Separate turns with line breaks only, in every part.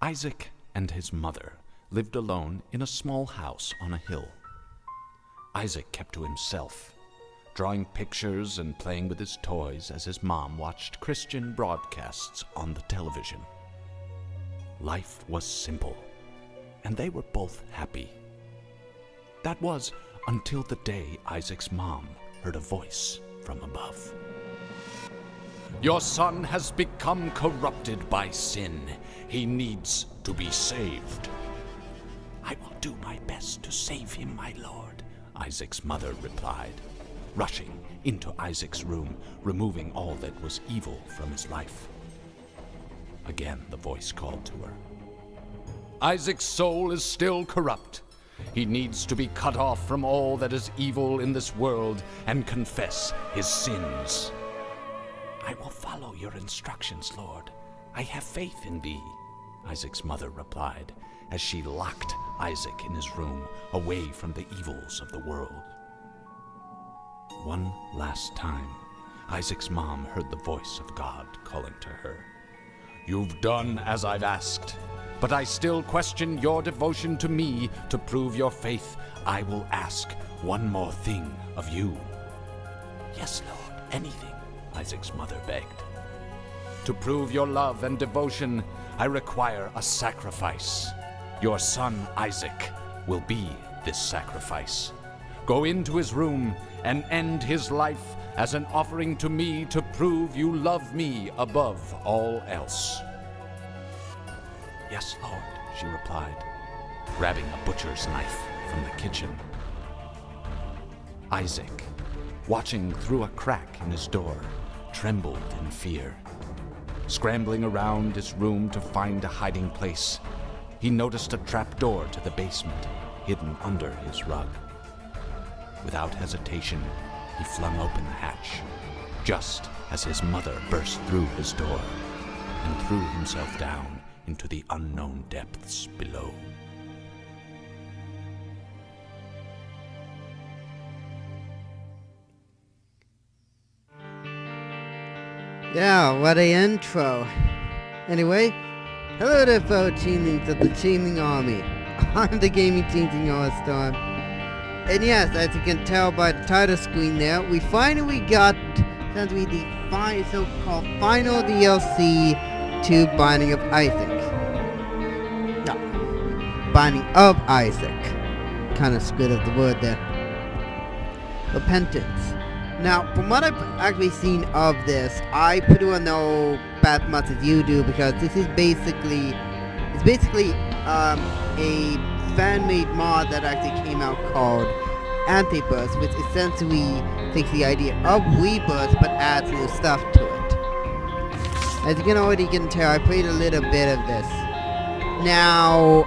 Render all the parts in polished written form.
Isaac and his mother lived alone in a small house on a hill. Isaac kept to himself, drawing pictures and playing with his toys as his mom watched Christian broadcasts on the television. Life was simple, and they were both happy. That was until the day Isaac's mom heard a voice from above. "Your son has become corrupted by sin. He needs to be saved." "I will do my best to save him, my lord," Isaac's mother replied, rushing into Isaac's room, removing all that was evil from his life. Again the voice called to her. "Isaac's soul is still corrupt. He needs to be cut off from all that is evil in this world and confess his sins." "I will follow your instructions, Lord. I have faith in thee," Isaac's mother replied, as she locked Isaac in his room, away from the evils of the world. One last time, Isaac's mom heard the voice of God calling to her. "You've done as I've asked, but I still question your devotion to me. To prove your faith, I will ask one more thing of you." "Yes, Lord, anything," Isaac's mother begged. "To prove your love and devotion, I require a sacrifice. Your son Isaac will be this sacrifice. Go into his room and end his life as an offering to me to prove you love me above all else." "Yes, Lord," she replied, grabbing a butcher's knife from the kitchen. Isaac, watching through a crack in his door, trembled in fear. Scrambling around his room to find a hiding place, he noticed a trap door to the basement hidden under his rug. Without hesitation, he flung open the hatch, just as his mother burst through his door and threw himself down into the unknown depths below.
Yeah, what a intro. Anyway, hello there, fellow Chanelings of the Chaneling Army. I'm the Gaming Changing All-Star. And yes, as you can tell by the title screen there, we finally got essentially the so-called final DLC to Binding of Isaac. No, Binding of Isaac. Kind of screwed up the word there. Repentance. Now, from what I've actually seen of this, I pretty well know about much as you do, because this is basically a fan-made mod that actually came out called Antibus, which essentially takes the idea of Rebirth but adds new stuff to it. As you can already tell, I played a little bit of this. Now,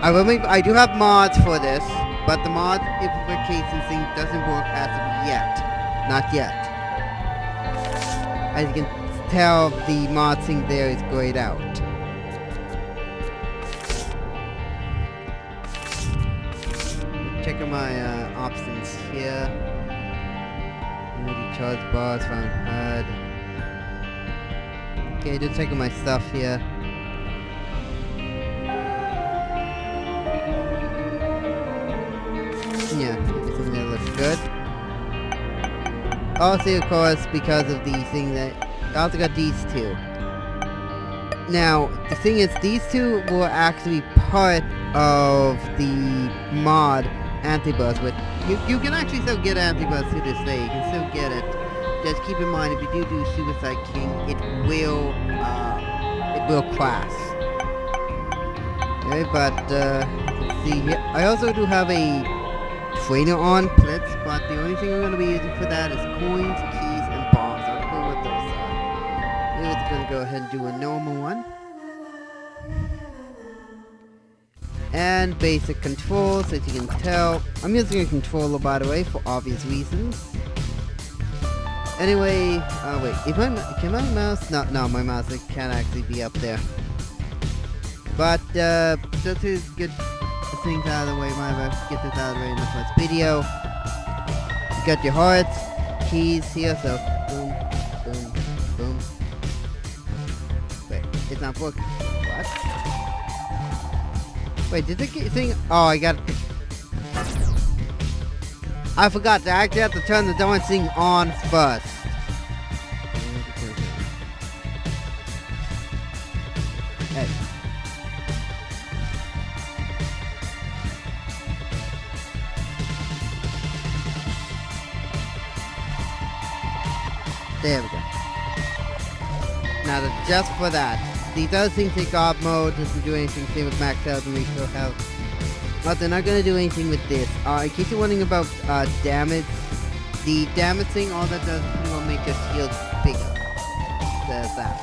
I do have mods for this, but the mod implication thing doesn't work as of yet. Not yet. As you can tell, the mod thing there is grayed out. Check out my options here. Moody charge bars, found HUD. Okay, just checking my stuff here. Yeah, everything there looks good. Also, of course, because of the thing that I also got these two. Now, the thing is, these two were actually part of the mod Antibus, but you can actually still get Antibus to this day. You can still get it. Just keep in mind, if you do Suicide King, it will class. Okay, but let's see here. I also do have a trainer on Blitz, but the only thing I'm going to be using for that is coins, keys, and bombs. I'll go with those. We're just going to go ahead and do a normal one. And basic controls, as you can tell. I'm using a controller, by the way, for obvious reasons. Anyway, wait, can my mouse? No, my mouse can't actually be up there. But, just to get things out of the way, get this out of the way in the first video. You got your hearts, keys here, so boom, boom, boom. not working. What? Wait, did the thing? Oh, I got. I forgot. I actually have to turn the dancing on first. Hey. There we go. Now, just for that, these other things take off mode, doesn't do anything, same with max health and restore health. But they're not going to do anything with this. In case you're wondering about damage, the damage thing, all that does is will make your shield bigger. There's that.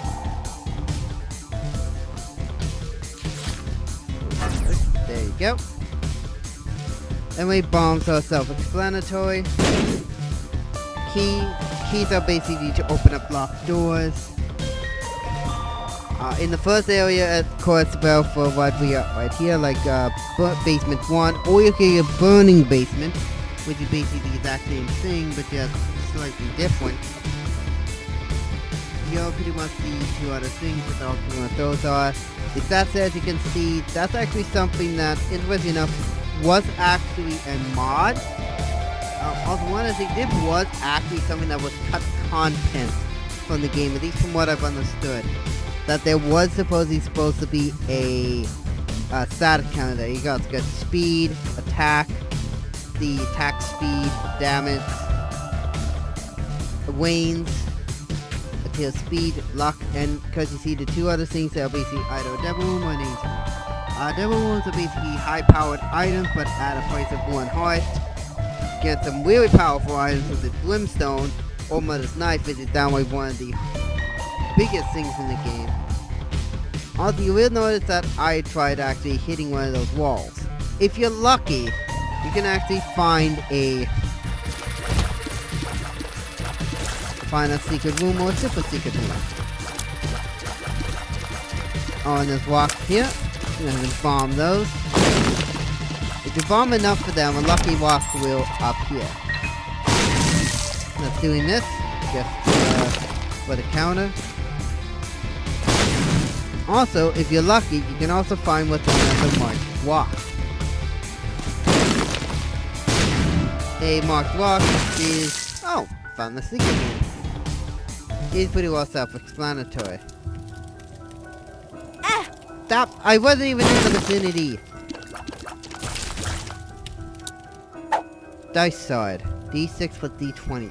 There you go. Anyway, bombs are self-explanatory. Keys are basically to open up locked doors. In the first area, of course, well, for what we are right here, like basement 1, or you can get a burning basement, which is basically the exact same thing, but just slightly different. You'll pretty much see two other things, but I'll see what those are. If that's as you can see, that's actually something that, interesting enough, was actually a mod. Also, one of the things, this was actually something that was cut content from the game, at least from what I've understood. That there was supposed to be a status counter there. You got speed, attack, the attack speed, damage, wanes, appeal speed, luck, and because you see the two other things that are basically either a devil wound or an angel. Devil wounds are basically high-powered items, but at a price of 1 heart. Get some really powerful items with the brimstone or Mother's Knife, which is downright one of the biggest things in the game. Also, you will notice that I tried actually hitting one of those walls. If you're lucky, you can actually find a secret room or a super secret room. Oh, and there's rocks here. I'm gonna bomb those. If you bomb enough for them, a lucky rock will appear. That's doing this, just for the counter. Also, if you're lucky, you can also find what's on the marked rock. A marked rock is... oh, found the secret room. It's pretty well self-explanatory. Stop! I wasn't even in the vicinity! Dice side. D6 with D20.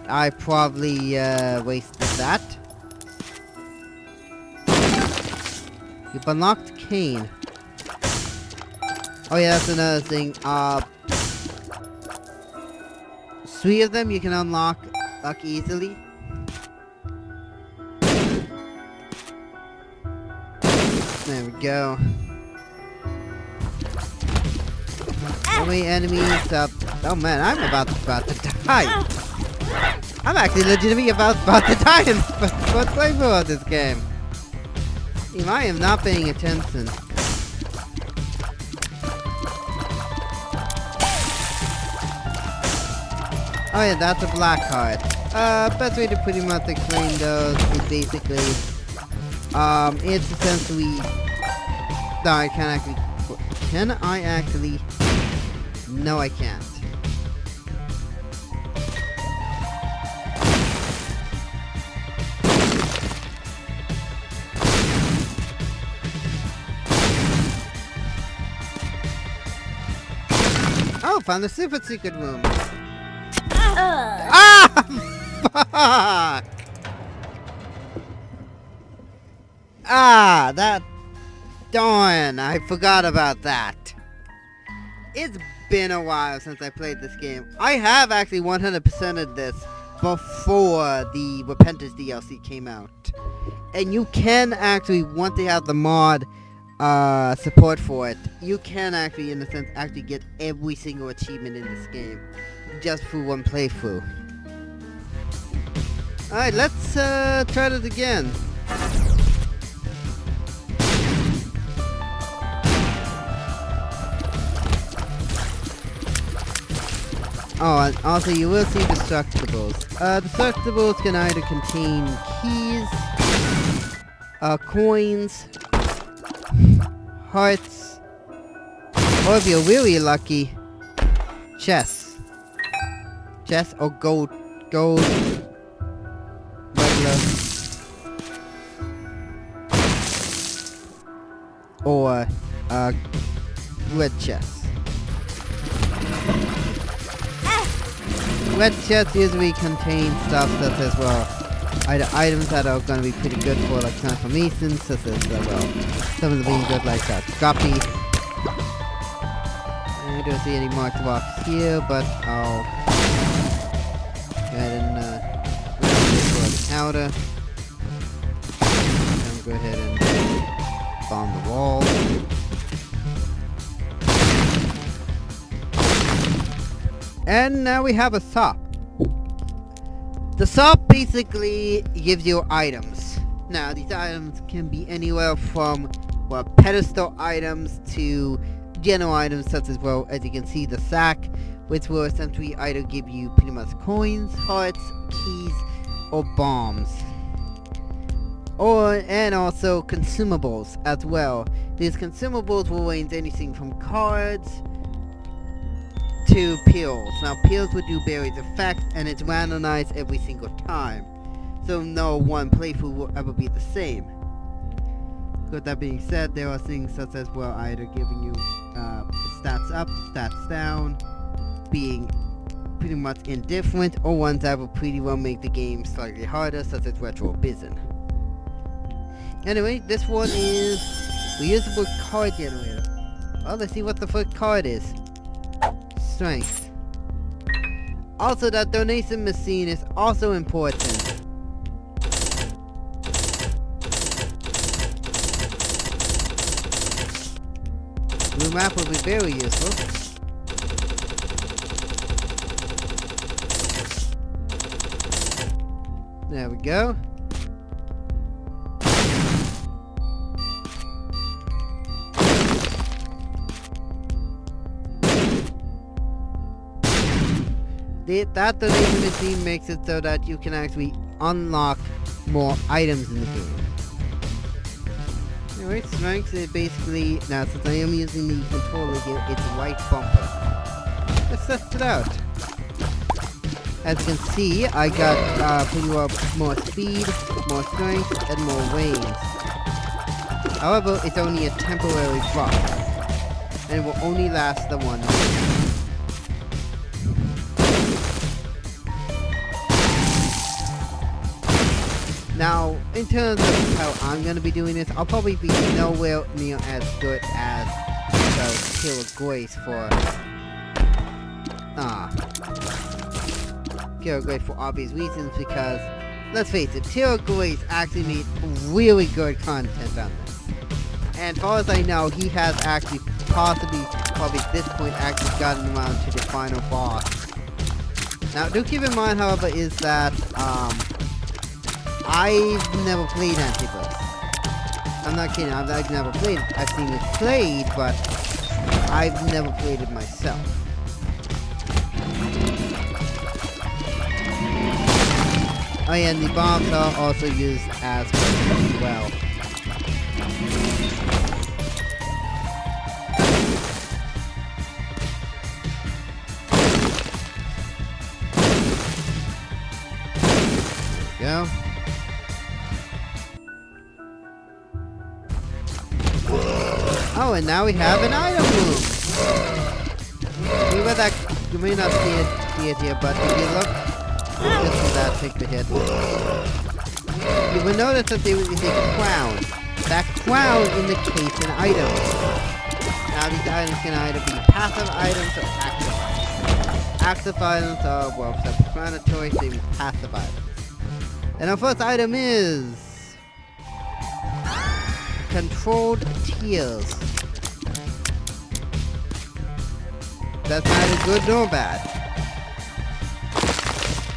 I probably wasted that. You've unlocked Cane. Oh yeah, that's another thing. 3 of them you can unlock easily. There we go. How many enemies up? Oh man, I'm about to die. I'm actually legitimately about to die in the first playthrough of this game. I am not paying attention. Oh yeah, that's a black card. Best way to pretty much explain those is basically, it's essentially... no, I can't actually... can I actually... no, I can't. Oh, found the super secret room. Ah! Fuck! Ah, that... darn, I forgot about that. It's been a while since I played this game. I have actually 100%ed this before the Repentance DLC came out. And you can actually, once they have the mod support for it, you can actually, in a sense, actually get every single achievement in this game just through one playthrough. Alright, let's try this again. Oh, and also you will see destructibles. Destructibles can either contain keys, coins, hearts, or if you're really lucky, chests. Chests or gold, regular, or red chests. Red chests usually contain stuff such as, well, either items that are going to be pretty good for like transformations, such as, well, some of them being good like that guppy. I don't see any marked box here, but I'll go ahead and for the powder. And go ahead and bomb the wall. And now we have a shop. The shop basically gives you items. Now these items can be anywhere from, well, pedestal items to general items such as, well, as you can see, the sack, which will essentially either give you pretty much coins, hearts, keys, or bombs. And also consumables as well. These consumables will range anything from cards to pills. Now pills will do various effects, and it's randomized every single time, so no one playthrough will ever be the same. With that being said, there are things such as, well, either giving you stats up, stats down, being pretty much indifferent, or ones that will pretty well make the game slightly harder, such as retro abysm. Anyway, this one is reusable card generator. Well, let's see what the first card is. Strength. Also, that donation machine is also important. Blue map will be very useful. There we go. That donation machine makes it so that you can actually unlock more items in the game. Anyway, strength is basically, now since I am using the controller here, it's right bumper. Let's test it out. As you can see, I got pretty well more speed, more strength, and more range. However, it's only a temporary buff, and it will only last the 1 minute. Now, in terms of how I'm going to be doing this, I'll probably be nowhere near as good as the Kill of Grace for... Kill of Grace for obvious reasons, because, let's face it, Kill of Grace actually made really good content on this. And as far as I know, he has actually possibly, probably at this point, actually gotten around to the final boss. Now, do keep in mind, however, is that, I've never played Antiverse. I'm not kidding, I've never played it. I've seen it played, but I've never played it myself. Oh yeah, and the bombs are also used as well. There we go. Oh, and now we have an item room. You may not see it here, but if you look, this is that picture here. You will notice that there is a crown. That crown indicates an item. Now these items can either be passive items or active items. Active items are, well, self-explanatory, so they be passive items. And our first item is controlled tears. That's neither good nor bad.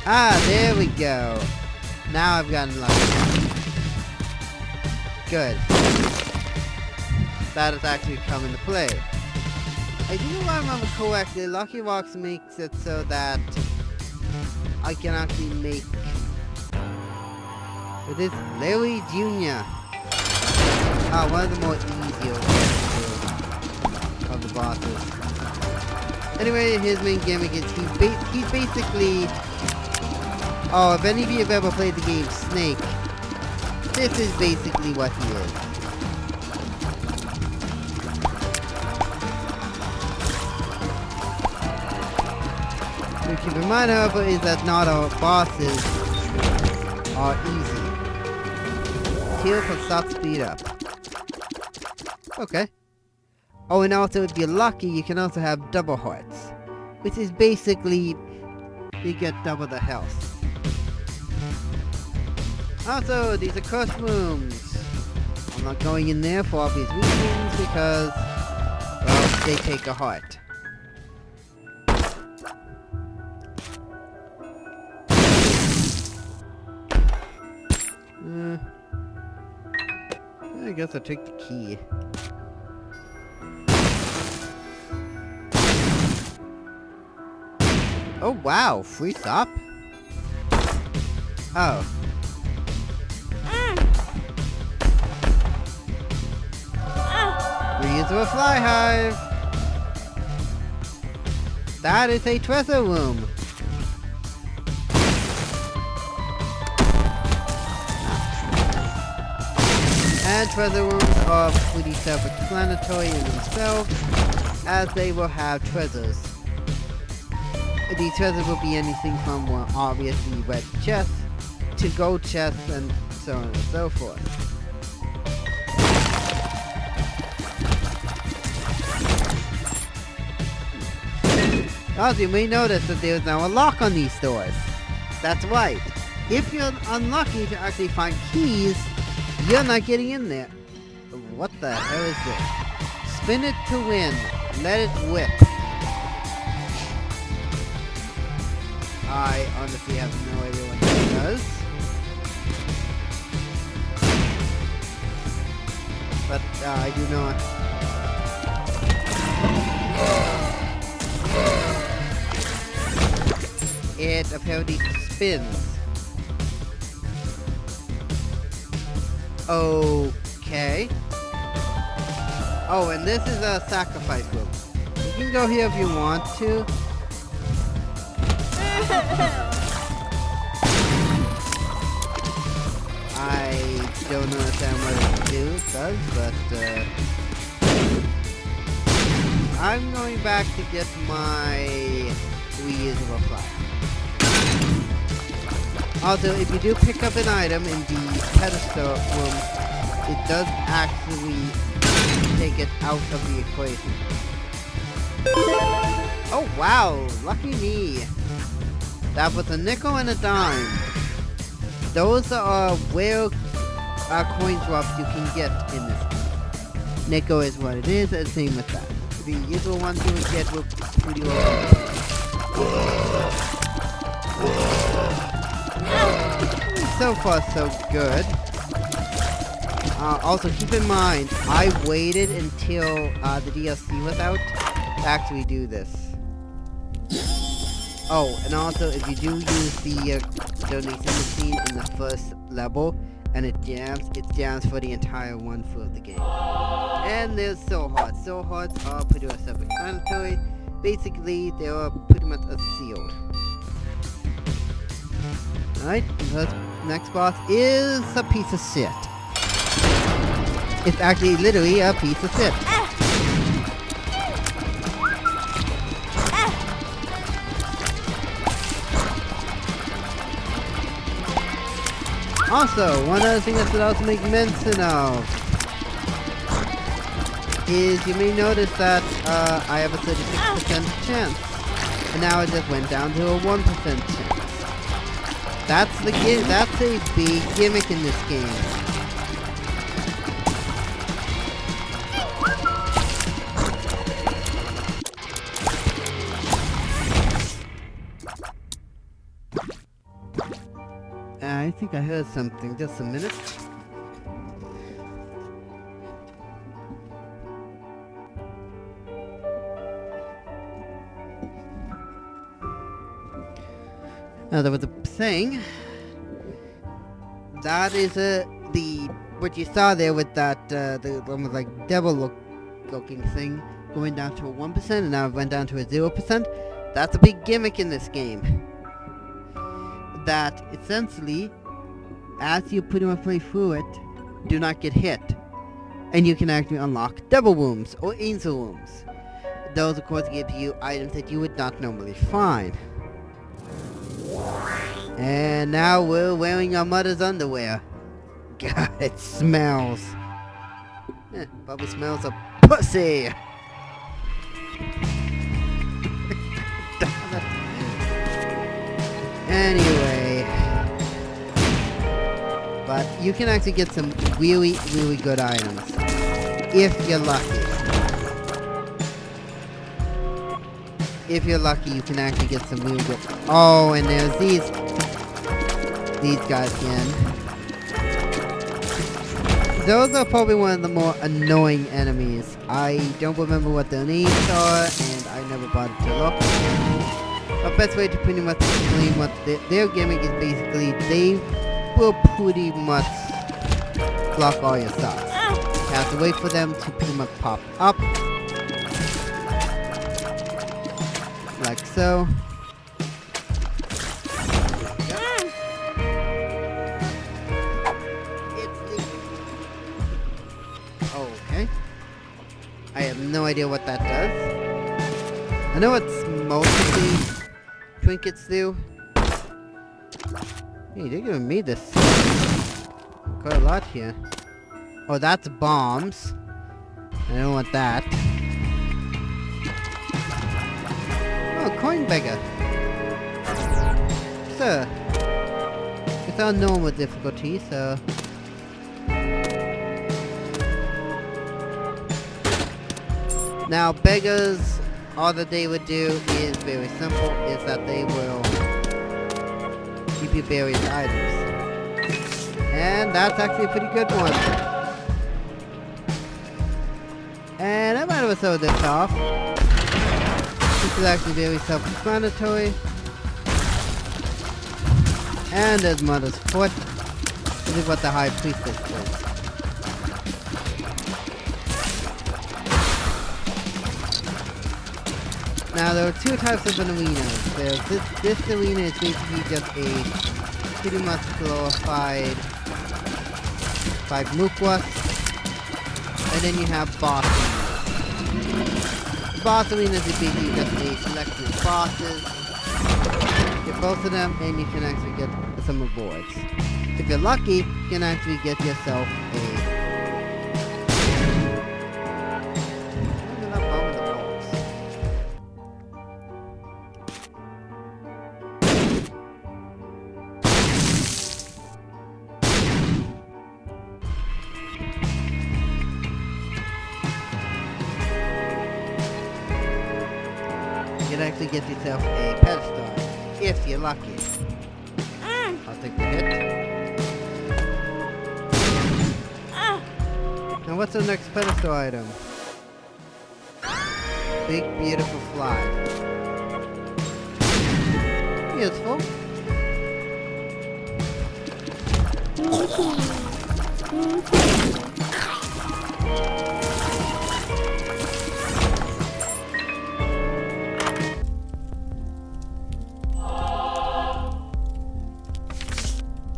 Ah, there we go. Now I've gotten lucky. Good. That has actually come into play. I do remember correctly, Lucky Rocks makes it so that I can actually make with this Larry Jr. One of the more easier of the bosses. Anyway, his main gimmick is he's basically... Oh, if any of you have ever played the game Snake, this is basically what he is. To keep in mind, however, is that not all bosses are easy. Heal for stop speed up. Okay. Oh, and also if you're lucky, you can also have double hearts, which is basically you get double the health. Also, these are cursed rooms. I'm not going in there for obvious reasons because, well, they take a heart. I guess I'll take the key. Oh wow, free stop? Oh. Reuse of a fly hive! That is a treasure room! And treasure rooms are pretty self-explanatory in themselves, as they will have treasures. These treasures will be anything from, well, obviously red chests, to gold chests, and so on and so forth. Also, you may notice that there is now a lock on these doors. That's right. If you're unlucky to actually find keys, you're not getting in there. What the hell is this? Spin it to win. Let it whip. I honestly have no idea what that does. But I do not. It apparently spins. Okay. Oh, and this is a sacrifice room. You can go here if you want to. I don't understand what it does, but I'm going back to get my reusable flyer. Also, if you do pick up an item in the pedestal room, it does actually take it out of the equation. Oh wow, lucky me. That was a nickel and a dime. Those are rare coin drops you can get in this game. Nickel is what it is, and same with that. The usual ones you would get were pretty low. So far, so good. Also, keep in mind, I waited until the DLC was out to actually do this. Oh, and also, if you do use the donation machine in the first level, and it jams for the entire run through of the game. And there's soul hearts. Soul hearts are pretty much self-explanatory. Basically, they are pretty much sealed. Alright, the next boss is a piece of shit. It's actually literally a piece of shit. Also, one other thing that should also make mention of is you may notice that I have a 36% chance, and now it just went down to a 1% chance. That's a big gimmick in this game. I think I heard something. Just a minute. Now there was a saying. That is what you saw there with that the almost like devil looking thing going down to a 1% and now it went down to a 0%. That's a big gimmick in this game. That essentially, as you pretty much play through it, do not get hit. And you can actually unlock devil wombs or angel wombs. Those of course give you items that you would not normally find. And now we're wearing our mother's underwear. God, it smells. Probably smells of pussy. Anyway. But you can actually get some really, really good items. If you're lucky. If you're lucky, you can actually get some really good... Oh, and there's these guys again. Those are probably one of the more annoying enemies. I don't remember what their names are, and I never bothered to look. The best way to pretty much explain what their gimmick is basically, they will pretty much block all your shots. You have to wait for them to pretty much pop up. Like so. Okay. I have no idea what that does. I know what mostly trinkets do. Hey, they're giving me this quite a lot here. Oh, that's bombs. I don't want that. Oh, coin beggar. So, it's on normal difficulty, so... Now, beggars, all that they would do is very simple, is that they will give you various items. And that's actually a pretty good one. And I might have thrown this off. This is actually very self-explanatory. And there's Mother's Foot. This is what the High Priestess does. Now there are two types of arenas. There's this arena is basically just a pretty much glorified Mukwas. And then you have boss arenas. Boss arenas is basically just a selection of bosses. Get both of them and you can actually get some rewards. If you're lucky, you can actually get yourself a... You can actually get yourself a pedestal if you're lucky. I'll take the hit. Now what's the next pedestal item? Big beautiful fly. Useful.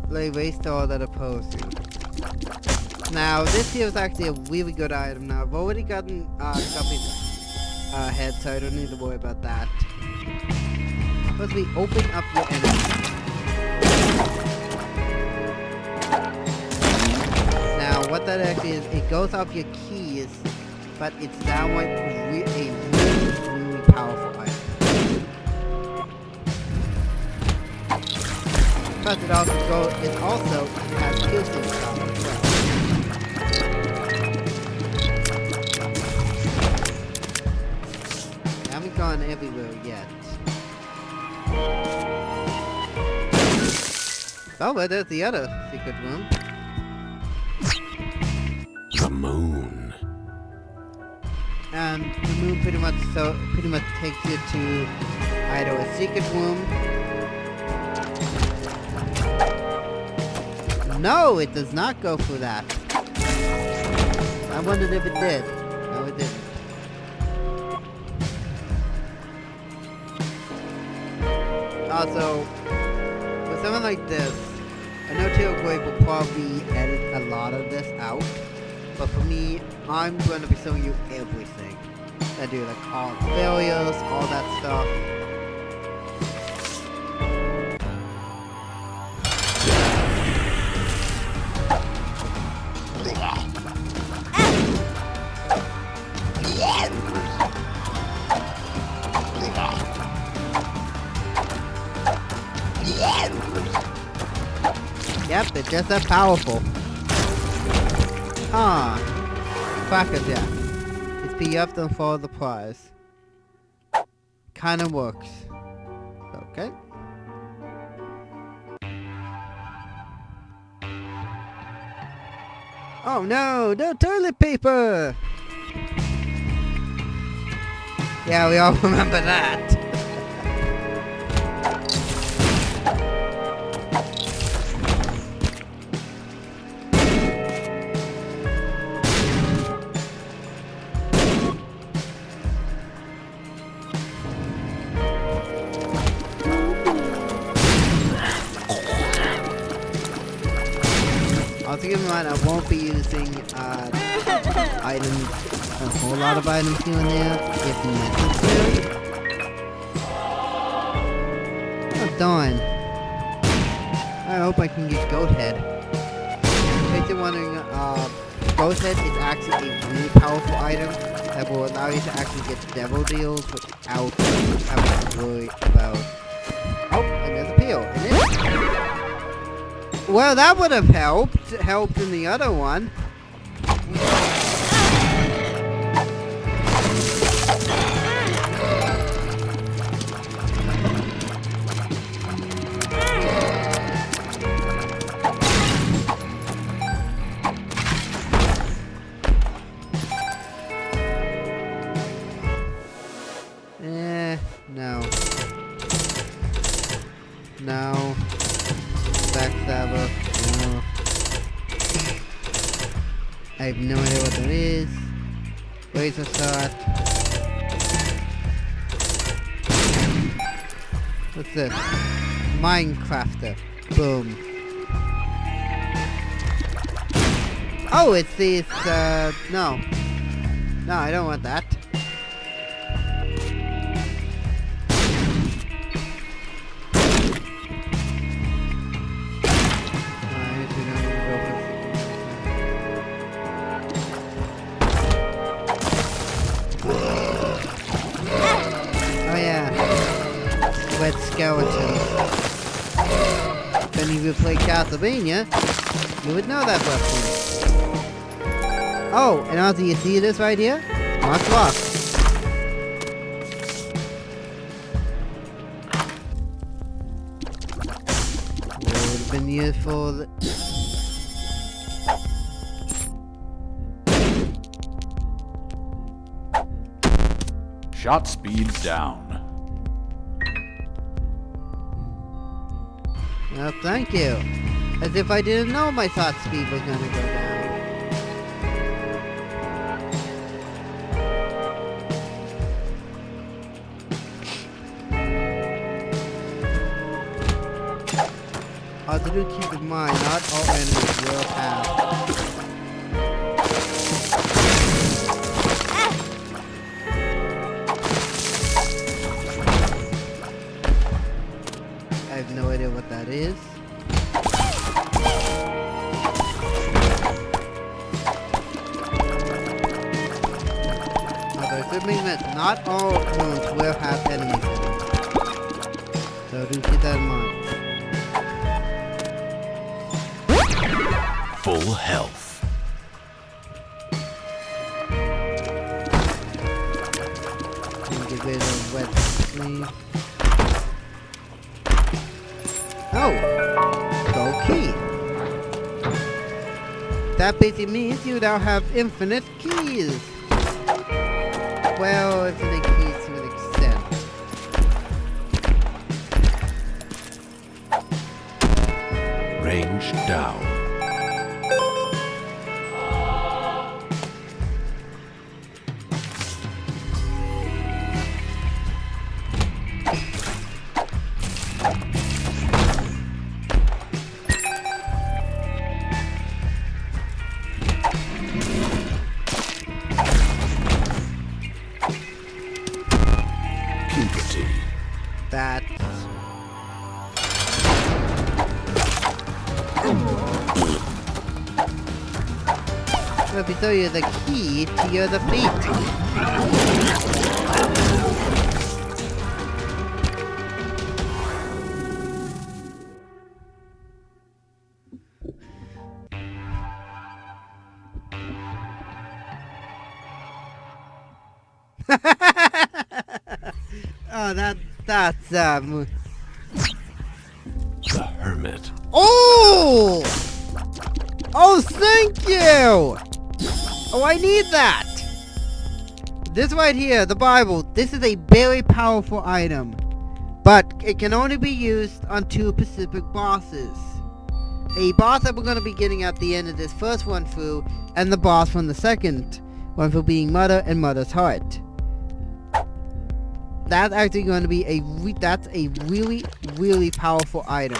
Lay waste to all that oppose you. Now, this here is actually a really good item. Now, I've already gotten copies ahead, so I don't need to worry about that. Firstly, open up your enemy. Now, what that actually is, it goes off your keys, but it's downright a really, really powerful item. But it also has piercing stuff as well. I haven't gone everywhere yet. Oh, well, there's the other secret room.
The moon.
And the moon pretty much takes you to either a secret room No, it does not go through that. I wondered if it did. No, it didn't. Also, with something like this, I know Tailgrave will probably edit a lot of this out, but for me, I'm going to be showing you everything. I do like all the failures, all that stuff. Yep, they're just that powerful. Ah, Crackerjack. It's PF, don't follow the prize. Kinda works. Okay. Oh no, no toilet paper! Yeah, we all remember that. Also keep in mind, I won't be using items, a whole lot of items here and there, if necessary. Oh darn. I hope I can get Goat Head. In case you're wondering, Goat Head is actually a really powerful item that will allow you to actually get devil deals without having to worry about... Oh, and there's a peel. And it... Well, that would have helped in the other one. No. No. Backstabber. No. I have no idea what that is. Razor shot. What's this? Minecrafter. Boom. Oh, it's these, no. No, I don't want that. Red skeletons. If any of you play Castlevania, you would know that reference. Oh, and also you see this right here? Mark Rock. Would have been useful.
Shot speed down.
Oh, thank you. As if I didn't know my shot speed was gonna go down. Also do keep in mind, not all enemies will have. I have no idea what that is. Although assuming that not all wounds will have enemies in them. So do keep that in mind.
Full health.
Get rid of wet sleeve. Oh! Gold key. That basically means you now have infinite keys. Well, infinite keys to an extent.
Range down.
Let me tell you the key to your defeat. Oh, that's
The Hermit.
Oh! Oh, thank you! Oh, I need that! This right here, the Bible, this is a very powerful item. But it can only be used on 2 specific bosses. A boss that we're going to be getting at the end of this first run through, and the boss from the second run through being Mother and Mother's Heart. That's actually going to be that's a really, really powerful item.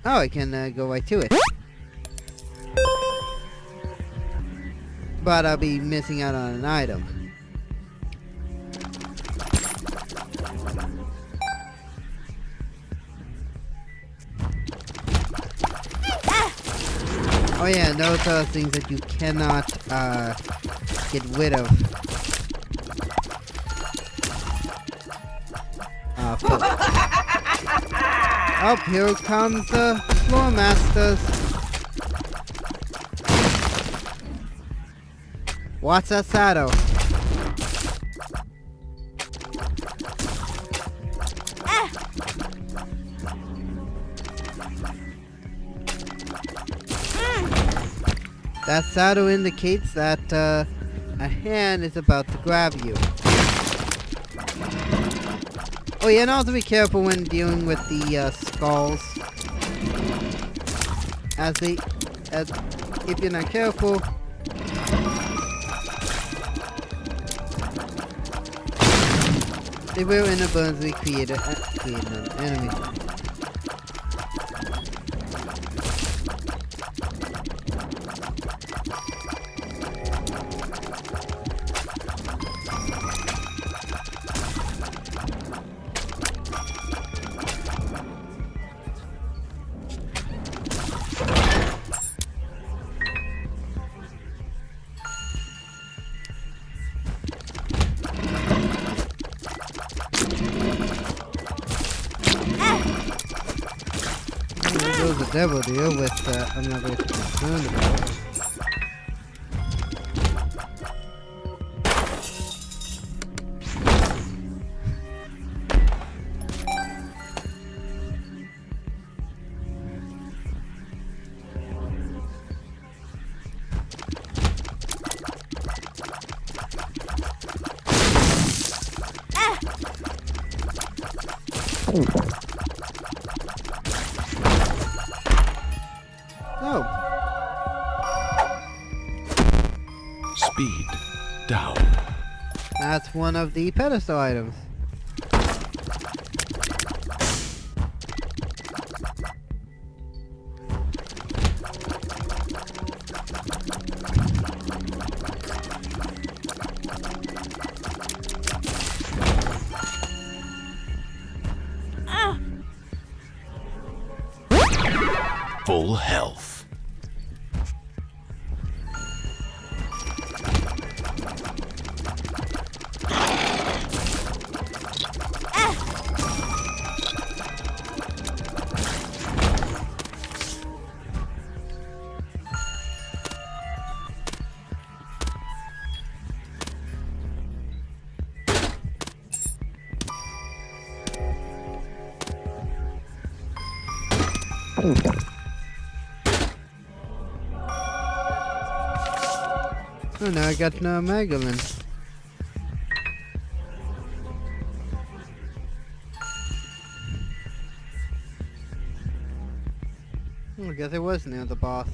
Oh, I can go right to it. But I'll be missing out on an item. Oh yeah, those are things that you cannot get rid of. Oh, here comes the Floor Masters. What's that shadow? That shadow indicates that a hand is about to grab you. Oh yeah, and also be careful when dealing with the skulls. As if you're not careful, they will inadvertently create an enemy. The devil deal with I'm not really concerned about. Oh.
Speed down.
That's one of the pedestal items.
Full health.
Oh, now I got no Megalyn. I guess it was near the boss.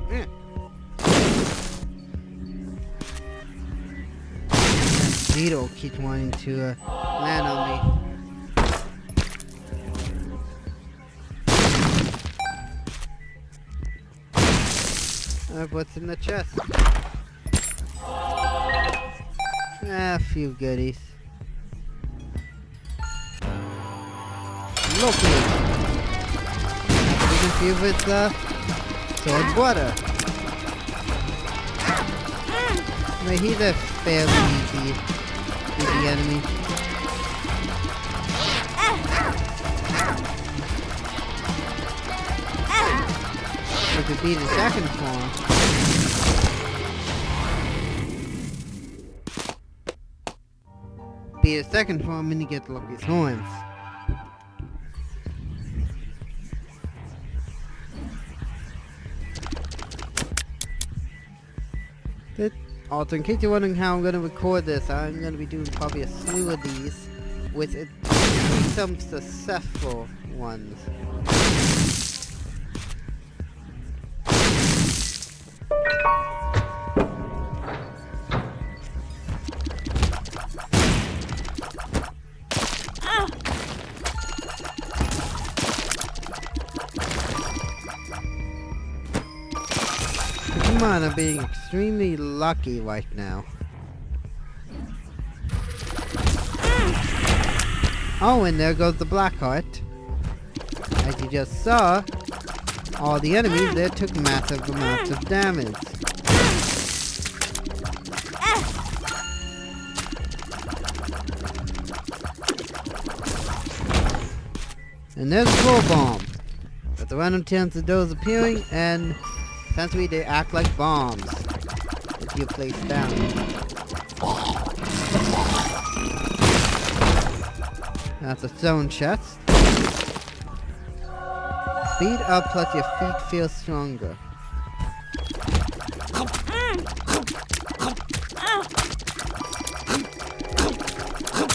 Yeah. Beetle keeps wanting to land on me. What's in the chest? A few goodies. Loki! We can see if it's sword water. No, he's a fairly easy enemy. We could beat his second form. Beat his second form and you get Loki's horns. Also, in case you're wondering how I'm going to record this, I'm going to be doing probably a slew of these with some successful ones. Come on, I'm being extremely lucky right now. Oh, and there goes the black heart. As you just saw, all the enemies there took massive amounts of damage. And there's a roll bomb. With the random chance of those appearing, and essentially they act like bombs if you place down. That's a stone chest. Speed up plus your feet feel stronger.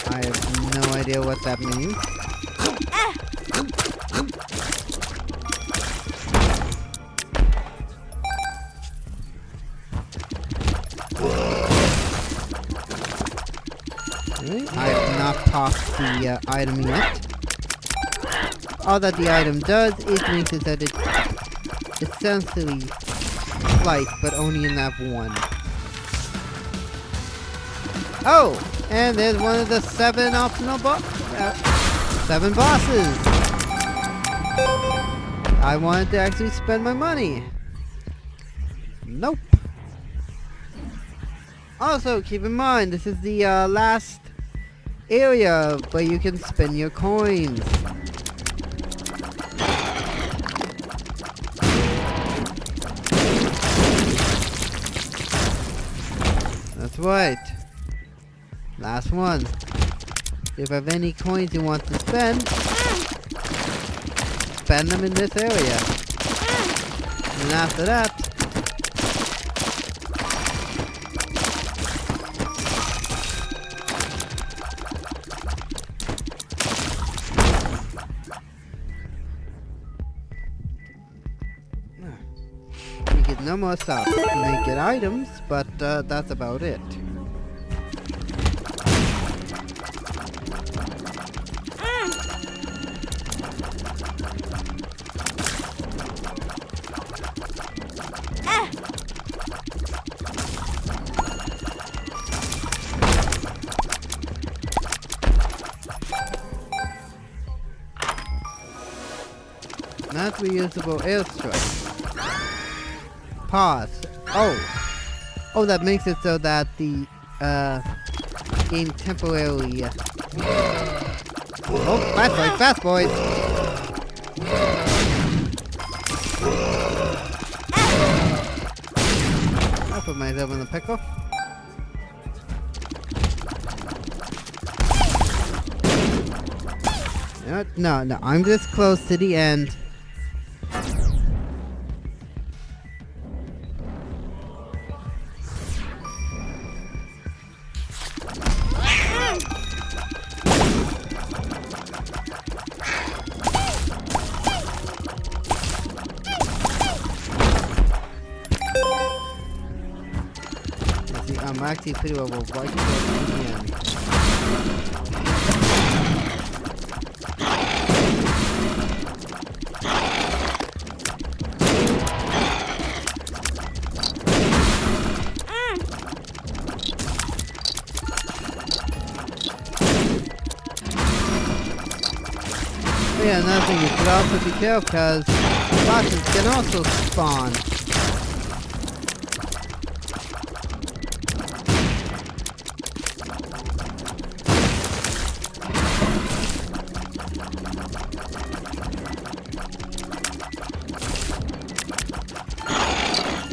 I have no idea what that means. I have not tossed the item yet. All that the item does is means is that it essentially slice, but only in that one. Oh! And there's one of the 7 optional seven bosses! I wanted to actually spend my money. Nope. Also, keep in mind, this is the last area where you can spend your coins. That's right. Last one. If you have any coins you want to spend them in this area. And after that, you get no more stuff. You may get items, but that's about it. Not reusable airstrike. Pause. Oh, that makes it so that the game temporarily. Oh, fast boys! I'll put myself in the pickle. You know what? No, I'm this close to the end. I'm actually pretty well right to the end. another thing, you should also be careful because bosses can also spawn.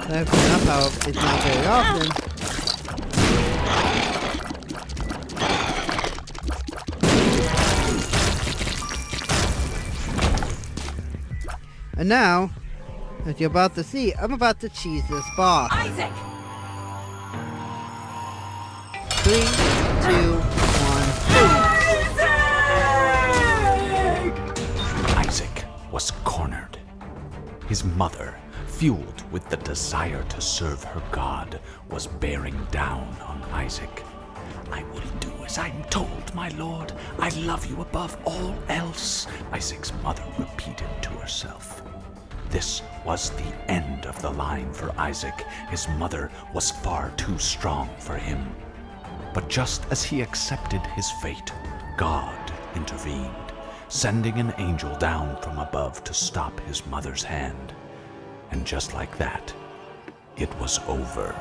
Enough how it's not very often. And now, as you're about to see, I'm about to cheese this boss.
Isaac!
3, 2, 1.
Isaac was cornered. His mother, fueled with the desire to serve her God, was bearing down on Isaac. "I will do as I'm told, my lord. I love you above all else," Isaac's mother repeated to herself. This was the end of the line for Isaac. His mother was far too strong for him. But just as he accepted his fate, God intervened, sending an angel down from above to stop his mother's hand. And just like that, it was over.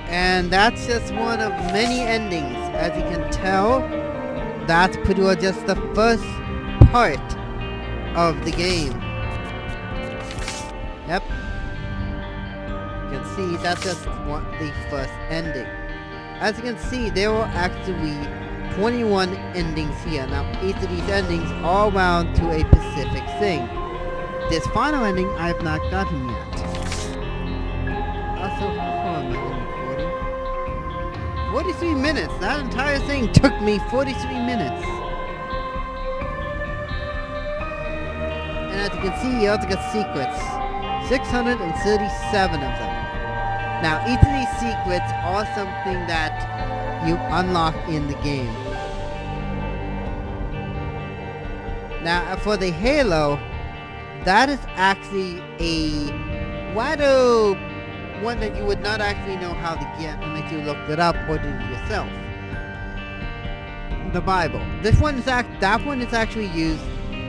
And that's just one of many endings. As you can tell, that's pretty well just the first part of the game. Yep. You can see that's just the first ending. As you can see, there were actually 21 endings here. Now, each of these endings all wound to a specific thing. This final ending I have not gotten yet. Also, hold on a minute. 43 minutes. That entire thing took me 43 minutes. And as you can see, you also got secrets. 637 of them. Now, each of these secrets are something that you unlock in the game. Now, for the Halo, that is actually a rather one that you would not actually know how to get unless you looked it up or did it yourself. The Bible. That one is actually used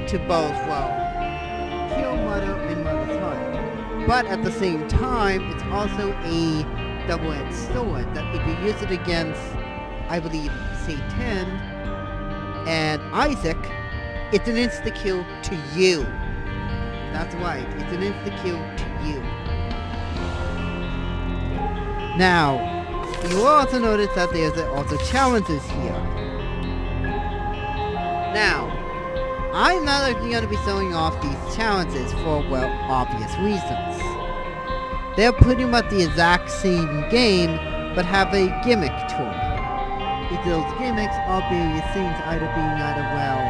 to both, well, kill Mother and Mother's Heart. But at the same time, it's also a double-edged sword that if you use it against, I believe, Satan and Isaac, it's an insta-kill to you. That's right, it's an insta-kill to you. Now, you will also notice that there's also challenges here. Now, I'm not actually going to be showing off these challenges for, well, obvious reasons. They're pretty much the exact same game, but have a gimmick to them. Each of those gimmicks are various things, well,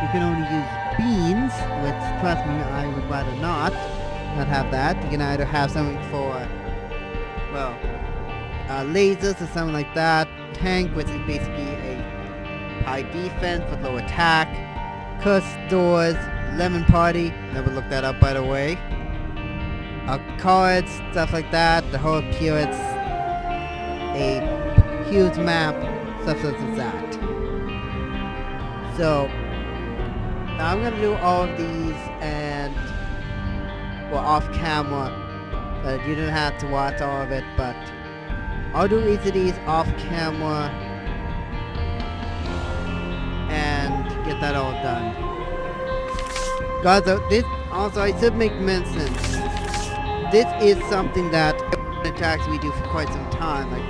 you can only use beans, which, trust me, I would rather not have that. You can either have something for, well, lasers or something like that. Tank, which is basically a high defense with low attack. Cursed doors, lemon party, never looked that up by the way. Cards, stuff like that. The whole pirates, a huge map, stuff such as that. So now I'm gonna do all of these and, well, off camera. You don't have to watch all of it, but I'll do each of these off camera and get that all done. Guys, this also I should make mention. This is something that attacks we do for quite some time. I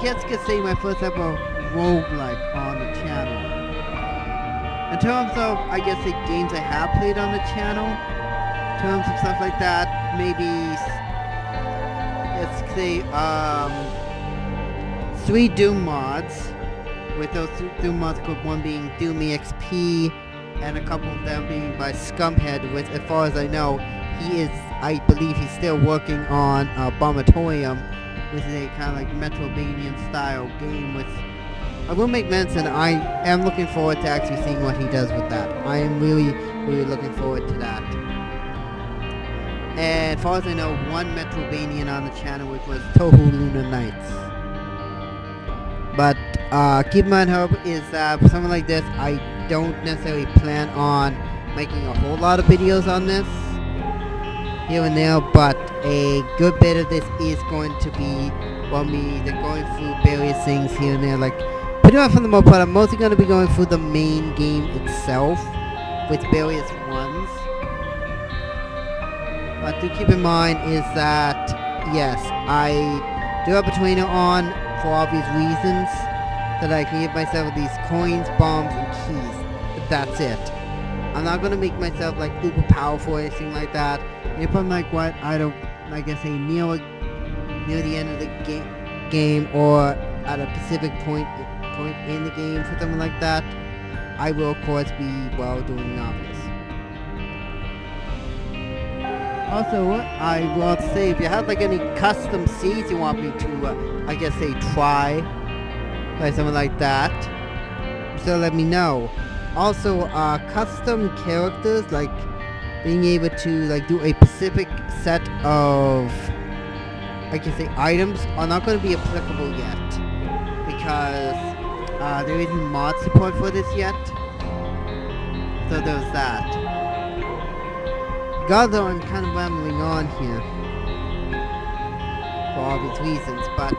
guess could say my first ever roguelike on the channel. In terms of, I guess, the games I have played on the channel, in terms of stuff like that, maybe let's say 3 Doom mods, with those two mods called one being Doom EXP and a couple of them being by Scumhead, which as far as I know, I believe he's still working on Bombatorium, which is a kind of like Metroidvania style game, which I will make mention. I am looking forward to actually seeing what he does with that. I am really looking forward to that. And as far as I know, one Metroidvania on the channel, which was Touhou Lunar Nights. But keep in mind, hope is that for something like this, I don't necessarily plan on making a whole lot of videos on this here and there, but a good bit of this is going to be me going through various things here and there. Like, pretty much for the most part, I'm mostly going to be going through the main game itself with various ones. But do keep in mind is that, yes, I do have a trainer on for obvious reasons, so that I can give myself these coins, bombs, and keys. But that's it. I'm not going to make myself like uber powerful or anything like that. If I'm like what, I don't, like I say, near the end of the game or at a specific point in the game for something like that, I will of course be doing obvious. Also, I will say, if you have like any custom seeds you want me to, I guess say try, like something like that, so let me know. Also, custom characters, like being able to like do a specific set of, I can say, items are not going to be applicable yet, because there isn't mod support for this yet. So there's that. God, though, I'm kind of rambling on here for obvious reasons, but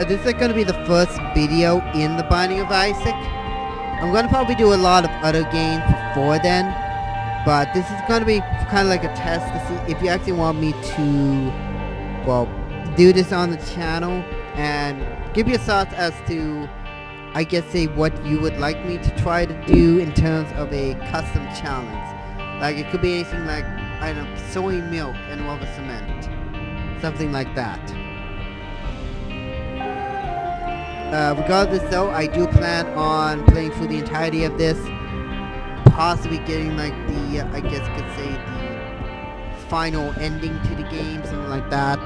this is going to be the first video in the Binding of Isaac. I'm going to probably do a lot of other games before then, but this is going to be kind of like a test to see if you actually want me to, do this on the channel and give your thoughts as to, I guess, say what you would like me to try to do in terms of a custom challenge. Like, it could be anything like, I don't know, soy milk and rubber cement. Something like that. Regardless though, I do plan on playing through the entirety of this. Possibly getting like the, I guess you could say, the final ending to the game, something like that.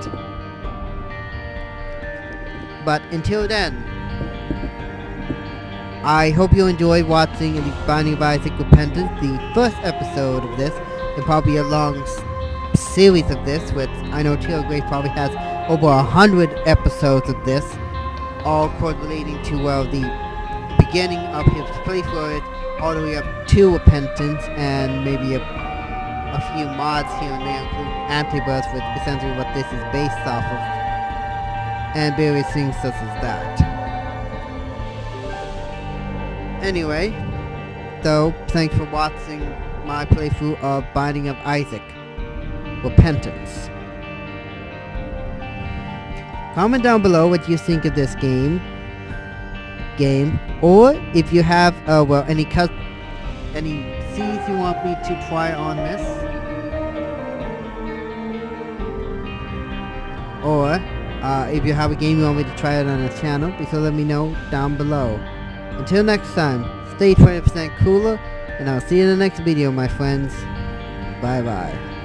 But until then, I hope you enjoyed watching the Binding of Isaac Repentance, the first episode of this, and probably a long series of this, which I know Taylor Grace probably has over 100 episodes of this, all correlating to, the beginning of his playthrough, all the way up to Repentance, and maybe a few mods here and there, including Antiburst, which essentially what this is based off of, and various things such as that. Anyway, so thanks for watching my playthrough of Binding of Isaac Repentance. Comment down below what you think of this game, or if you have any seeds you want me to try on this, or if you have a game you want me to try it on the channel, please let me know down below. Until next time, stay 20% cooler, and I'll see you in the next video, my friends. Bye bye.